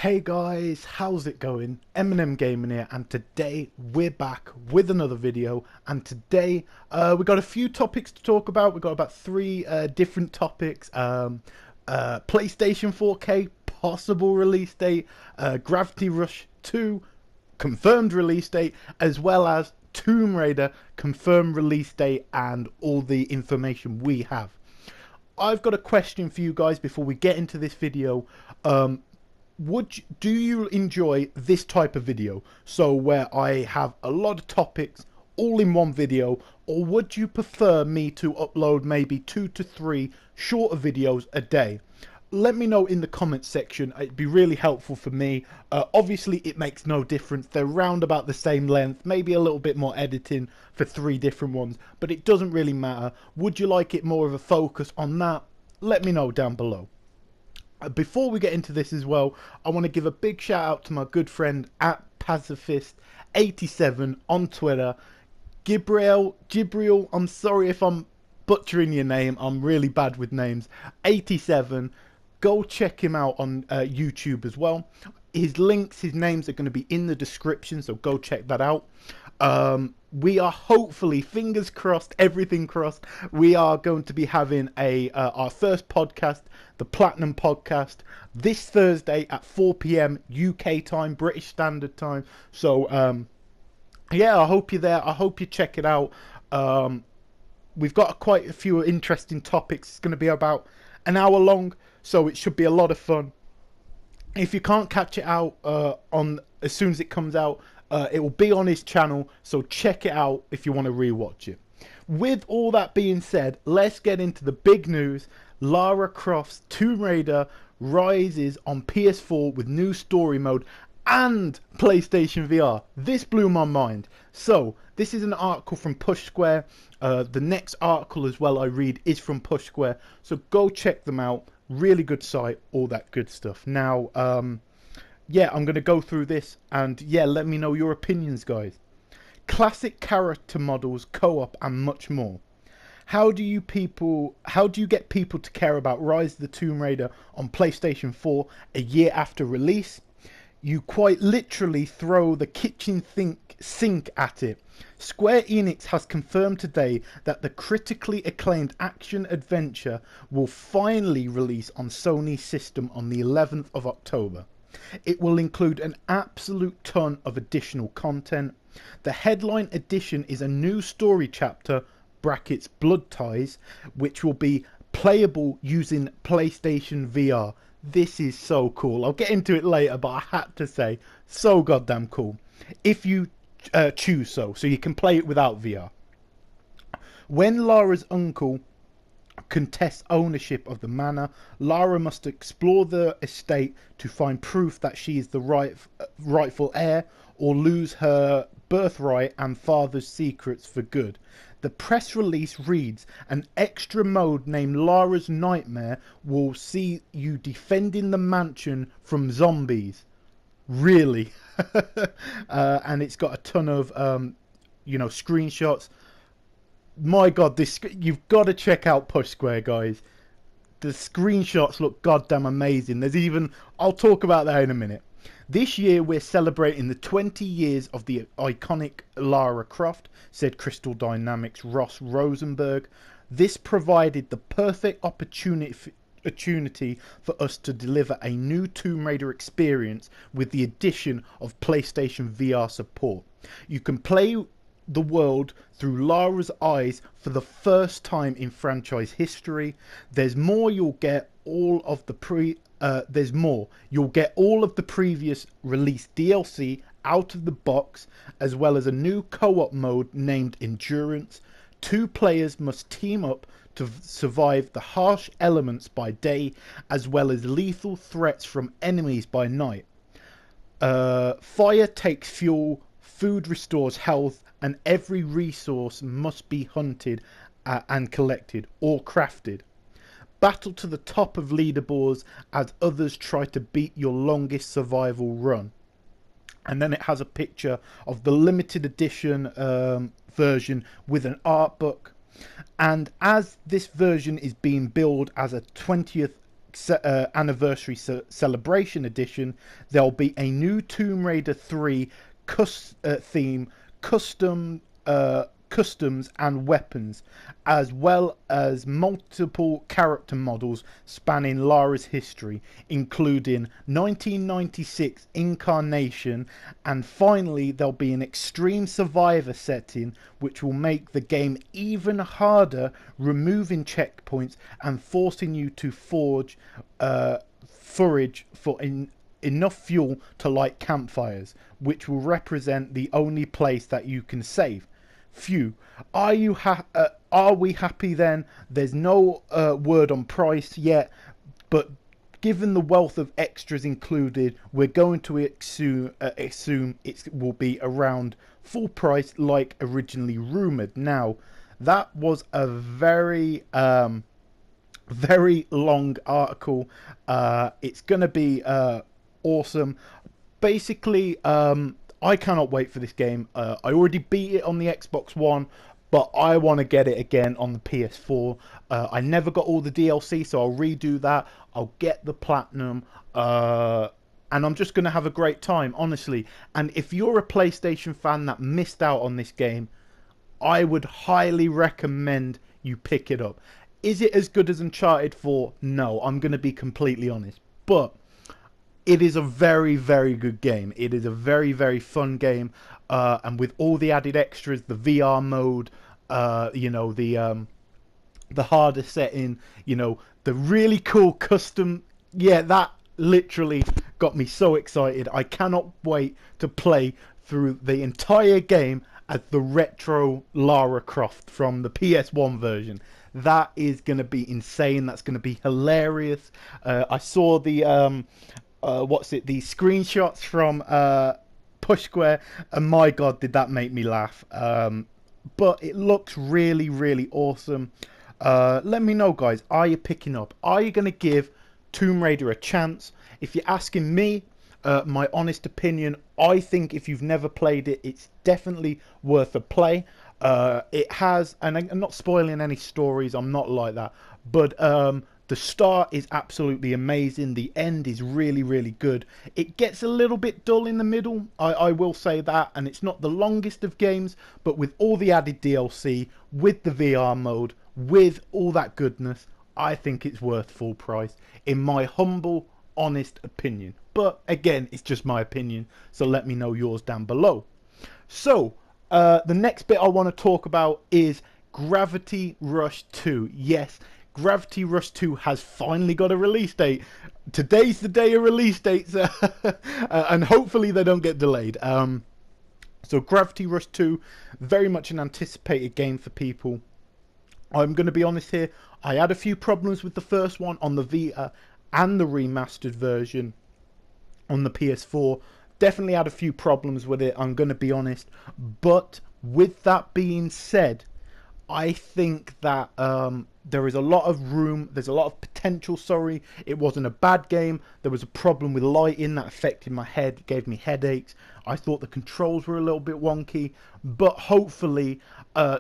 Hey guys, how's it going? Eminem Gaming here, and today we're back with another video. And today we got a few topics to talk about. We got about three different topics: PlayStation 4K possible release date, Gravity Rush 2 confirmed release date, as well as Tomb Raider confirmed release date, and all the information we have. I've got a question for you guys before we get into this video. Do you enjoy this type of video, so where I have a lot of topics all in one video, or would you prefer me to upload maybe 2 to 3 shorter videos a day? Let me know in the comments section. It'd be really helpful for me. Obviously it makes no difference, they're round about the same length, maybe a little bit more editing for 3 different ones, but it doesn't really matter. Would you like it more of a focus on that? Let me know down below. Before we get into this as well, I want to give a big shout out to my good friend at Pacifist87 on Twitter. Gibriel, I'm sorry if I'm butchering your name, I'm really bad with names. 87, go check him out on YouTube as well. His links, his names are going to be in the description, so go check that out. We are hopefully, fingers crossed, everything crossed, we are going to be having our first podcast, the Platinum Podcast, this Thursday at 4 PM UK time, British Standard Time. So yeah, I hope you're there. I hope you check it out. We've got quite a few interesting topics. It's going to be about an hour long, so it should be a lot of fun. If you can't catch it out on as soon as it comes out, it will be on his channel, so check it out if you want to rewatch it. With all that being said, let's get into the big news. Lara Croft's Tomb Raider rises on PS4 with new story mode and PlayStation VR. This blew my mind. So this is an article from Push Square. The next article as well I read is from Push Square, so go check them out. Really good site, all that good stuff. Now yeah, I'm going to go through this, and yeah, let me know your opinions, guys. Classic character models, co-op, and much more. How do you get people to care about Rise of the Tomb Raider on PlayStation 4 a year after release? You quite literally throw the kitchen sink at it. Square Enix has confirmed today that the critically acclaimed action-adventure will finally release on Sony's system on the 11th of October. It will include an absolute ton of additional content. The headline edition is a new story chapter, brackets Blood Ties, which will be playable using PlayStation VR. This is so cool. I'll get into it later, but I had to say, so goddamn cool. If you choose so you can play it without VR. When Lara's uncle contests ownership of the manor, Lara must explore the estate to find proof that she is the rightful heir, or lose her birthright and father's secrets for good. The press release reads, an extra mode named Laras Nightmare will see you defending the mansion from zombies. Really? And it's got a ton of screenshots. My god, you've got to check out Push Square, guys. The screenshots look goddamn amazing. There's even, I'll talk about that in a minute. This year we're celebrating the 20 years of the iconic Lara Croft, said Crystal Dynamics' Ross Rosenberg. This provided the perfect opportunity for us to deliver a new Tomb Raider experience with the addition of PlayStation VR support. You can play the world through Lara's eyes for the first time in franchise history. There's more. You'll get all of the previous release DLC out of the box, as well as a new co-op mode named Endurance. 2 players must team up to survive the harsh elements by day, as well as lethal threats from enemies by night. Fire takes fuel, food restores health, and every resource must be hunted and collected or crafted. Battle to the top of leaderboards as others try to beat your longest survival run. And then it has a picture of the limited edition version with an art book. And as this version is being billed as a 20th anniversary celebration edition, there'll be a new Tomb Raider 3 theme, customs and weapons, as well as multiple character models spanning Lara's history, including 1996 Incarnation, and finally there'll be an extreme survivor setting which will make the game even harder, removing checkpoints and forcing you to forage for enough fuel to light campfires, which will represent the only place that you can save. Phew. Are we happy then? There's no word on price yet, but given the wealth of extras included, we're going to assume it will be around full price like originally rumoured. Now, that was a very long article. It's going to be awesome. Basically, I cannot wait for this game. I already beat it on the Xbox One, but I want to get it again on the PS4. I never got all the DLC, so I'll redo that. I'll get the Platinum, and I'm just going to have a great time, honestly. And if you're a PlayStation fan that missed out on this game, I would highly recommend you pick it up. Is it as good as Uncharted 4? No, I'm going to be completely honest. But it is a very, very good game. It is a very, very fun game, and with all the added extras, the VR mode, the harder setting, the really cool custom. Yeah, that literally got me so excited. I cannot wait to play through the entire game as the retro Lara Croft from the PS1 version. That is going to be insane. That's going to be hilarious. I saw the the screenshots from Push Square, and my god, did that make me laugh. But it looks really, really awesome. Let me know, guys, are you picking up? Are you going to give Tomb Raider a chance? If you're asking me, my honest opinion, I think if you've never played it, it's definitely worth a play. It has, and I'm not spoiling any stories, I'm not like that, but the start is absolutely amazing. The end is really, really good. It gets a little bit dull in the middle, I will say that, and it's not the longest of games, but with all the added DLC, with the VR mode, with all that goodness, I think it's worth full price, in my humble, honest opinion. But again, it's just my opinion, so let me know yours down below. So, the next bit I want to talk about is Gravity Rush 2. Yes, Gravity Rush 2 has finally got a release date. Today's the day of release dates, and hopefully they don't get delayed. So Gravity Rush 2, very much an anticipated game for people. I'm going to be honest here, I had a few problems with the first one on the Vita and the remastered version on the PS4. Definitely had a few problems with it, I'm going to be honest. But with that being said, I think that there is a lot of room, there's a lot of potential, sorry. It wasn't a bad game. There was a problem with lighting that affected my head, gave me headaches. I thought the controls were a little bit wonky, but hopefully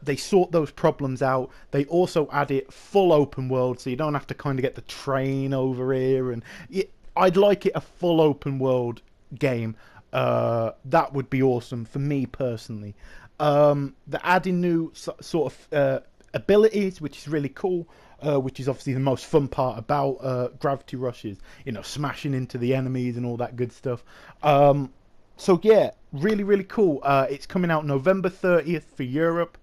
they sort those problems out. They also added full open world, so you don't have to kind of get the train over here. And I'd like it a full open world game. That would be awesome for me personally. They're adding new sort of abilities, which is really cool, which is obviously the most fun part about Gravity Rushes, smashing into the enemies and all that good stuff. So yeah, really, really cool. It's coming out November 30th for Europe.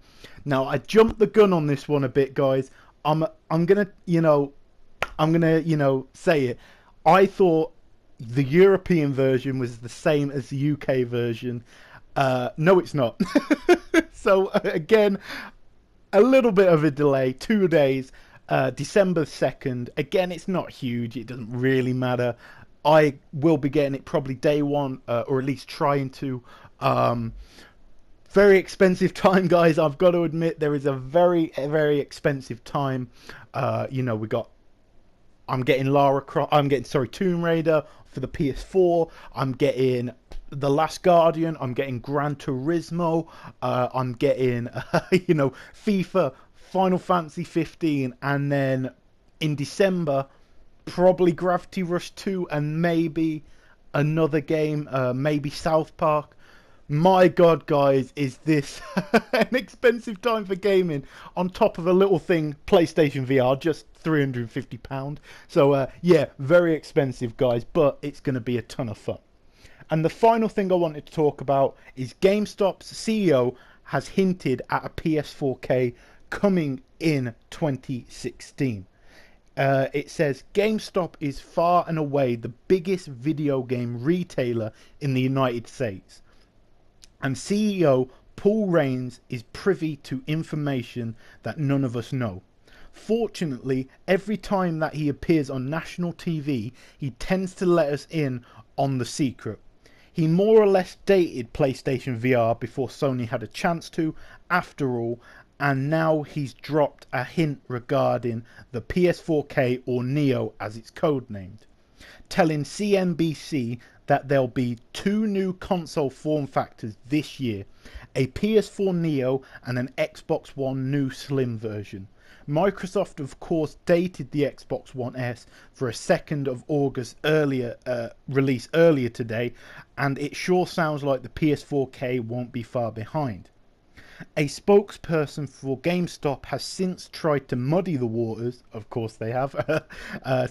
Now, I jumped the gun on this one a bit, guys. I'm gonna say it. I thought the European version was the same as the UK version. No, it's not. So again, a little bit of a delay, 2 days, December 2nd. Again, it's not huge. It doesn't really matter. I will be getting it probably day one, or at least trying to. Very expensive time, guys. I've got to admit, there is a very, very expensive time. I'm getting Tomb Raider for the PS4. I'm getting The Last Guardian. I'm getting Gran Turismo. I'm getting, FIFA, Final Fantasy 15, and then in December, probably Gravity Rush 2, and maybe another game, maybe South Park. My God, guys, is this an expensive time for gaming on top of a little thing, PlayStation VR, just £350. So, yeah, very expensive, guys, but it's going to be a ton of fun. And the final thing I wanted to talk about is GameStop's CEO has hinted at a PS4K coming in 2016. It says GameStop is far and away the biggest video game retailer in the United States, and CEO Paul Raines is privy to information that none of us know. Fortunately, every time that he appears on national TV, he tends to let us in on the secret. He more or less dated PlayStation VR before Sony had a chance to, after all, and now he's dropped a hint regarding the PS4K, or Neo as it's codenamed, telling CNBC that there'll be two new console form factors this year, a PS4 Neo and an Xbox One new slim version. Microsoft, of course, dated the Xbox One S for a 2nd of August release earlier today, and it sure sounds like the PS4K won't be far behind. A spokesperson for GameStop has since tried to muddy the waters, of course they have,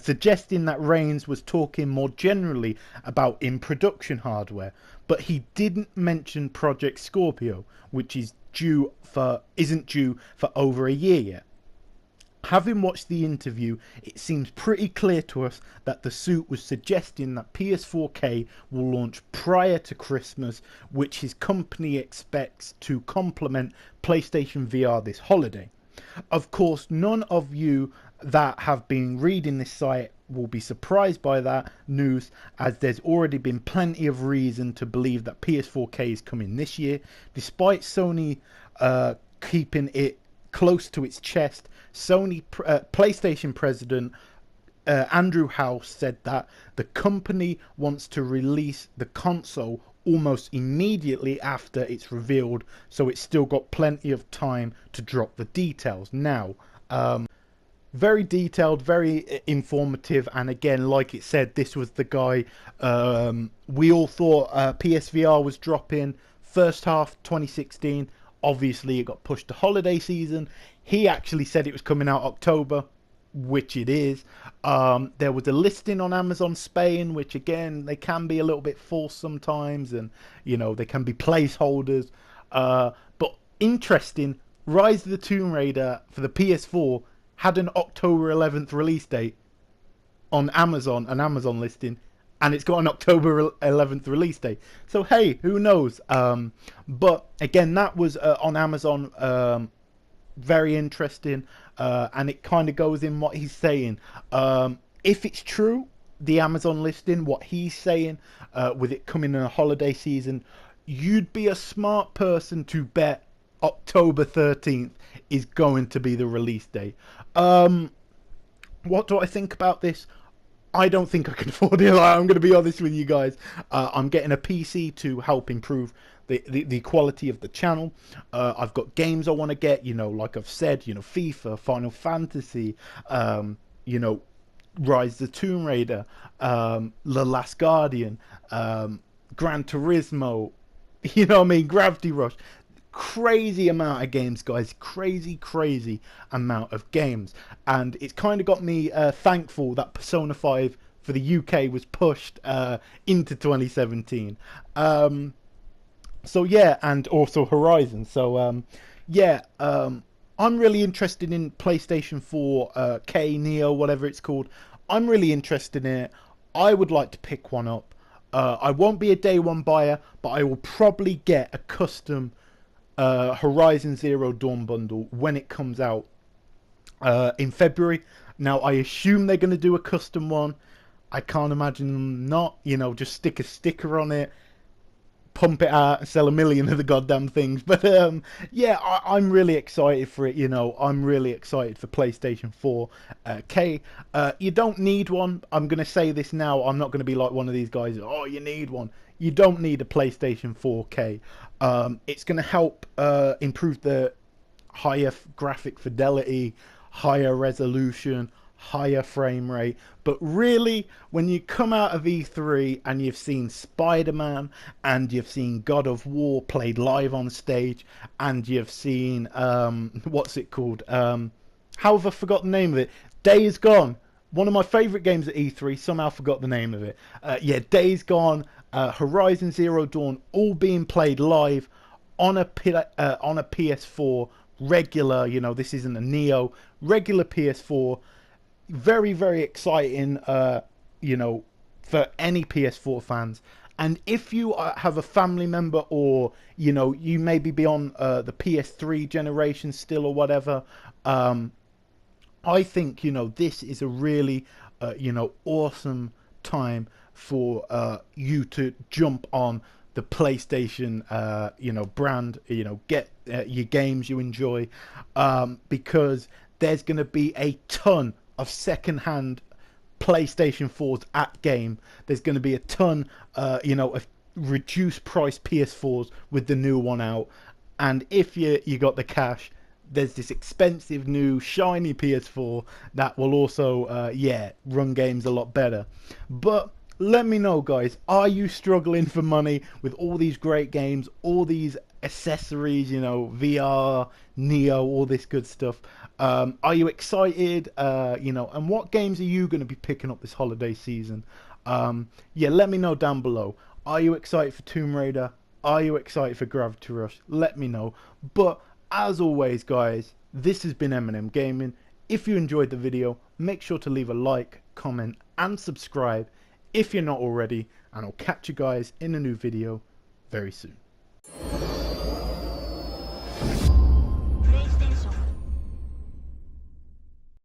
suggesting that Raines was talking more generally about in-production hardware, but he didn't mention Project Scorpio, which isn't due for over a year yet. Having watched the interview, it seems pretty clear to us that the suit was suggesting that PS4K will launch prior to Christmas, which his company expects to complement PlayStation VR this holiday. Of course, none of you that have been reading this site will be surprised by that news, as there's already been plenty of reason to believe that PS4K is coming this year, despite Sony keeping it close to its chest. PlayStation president Andrew House said that the company wants to release the console almost immediately after it's revealed, so it's still got plenty of time to drop the details. Now, very detailed, very informative, and again, like it said, this was the guy we all thought PSVR was dropping first half 2016. Obviously, it got pushed to holiday season. He actually said it was coming out October, which it is. There was a listing on Amazon Spain, which again, they can be a little bit false sometimes, and you know, they can be placeholders. But interesting, Rise of the Tomb Raider for the PS4 had an October 11th release date on Amazon, an Amazon listing, and it's got an October 11th release date. So hey, who knows? But again, that was on Amazon. Very interesting, and it kind of goes in what he's saying. If it's true, the Amazon listing, what he's saying, with it coming in a holiday season, you'd be a smart person to bet October 13th is going to be the release date. What do I think about this? I don't think I can afford it. I'm going to be honest with you guys. I'm getting a PC to help improve the quality of the channel. I've got games I want to get, you know, like I've said, you know, FIFA, Final Fantasy, you know, Rise of the Tomb Raider, The Last Guardian, Gran Turismo, you know what I mean, Gravity Rush. Crazy amount of games, guys. Crazy amount of games. And it's kind of got me thankful that Persona 5 for the UK was pushed into 2017. So yeah, and also Horizon. So yeah, I'm really interested in PlayStation 4 K, Neo, whatever it's called. I'm really interested in it. I would like to pick one up. I won't be a day one buyer, but I will probably get a custom Horizon Zero Dawn bundle when it comes out in February. Now, I assume they're going to do a custom one. I can't imagine them not, you know, just stick a sticker on it, pump it out and sell 1 million of the goddamn things. But yeah, I'm really excited for it, you know. I'm really excited for PlayStation 4 K. You don't need one. I'm going to say this now. I'm not going to be like one of these guys, oh, you need one. You don't need a PlayStation 4K. It's going to help improve the higher graphic fidelity, higher resolution, higher frame rate. But really, when you come out of E3 and you've seen Spider-Man and you've seen God of War played live on stage and you've seen what's it called, how have I forgot the name of it, Days Gone, one of my favourite games at E3, somehow forgot the name of it. Yeah, Days Gone, Horizon Zero Dawn, all being played live on a PS4 regular. You know, this isn't a Neo, regular PS4. Very, very exciting. You know, for any PS4 fans. And if you have a family member, or you know, you maybe be on the PS3 generation still or whatever, I think, you know, this is a really you know, awesome time for you to jump on the PlayStation you know, brand, you know, get your games you enjoy, because there's going to be a ton of second-hand PlayStation 4s at game. There's going to be a ton you know, of reduced price PS4s with the new one out. And if you got the cash, there's this expensive new shiny PS4 that will also yeah, run games a lot better. But let me know, guys, are you struggling for money with all these great games, all these accessories, you know, VR, Neo, all this good stuff? Are you excited? You know, and what games are you going to be picking up this holiday season? Yeah, let me know down below. Are you excited for Tomb Raider? Are you excited for Gravity Rush? Let me know. But as always, guys, this has been Eminem Gaming. If you enjoyed the video, make sure to leave a like, comment, and subscribe if you're not already. And I'll catch you guys in a new video very soon.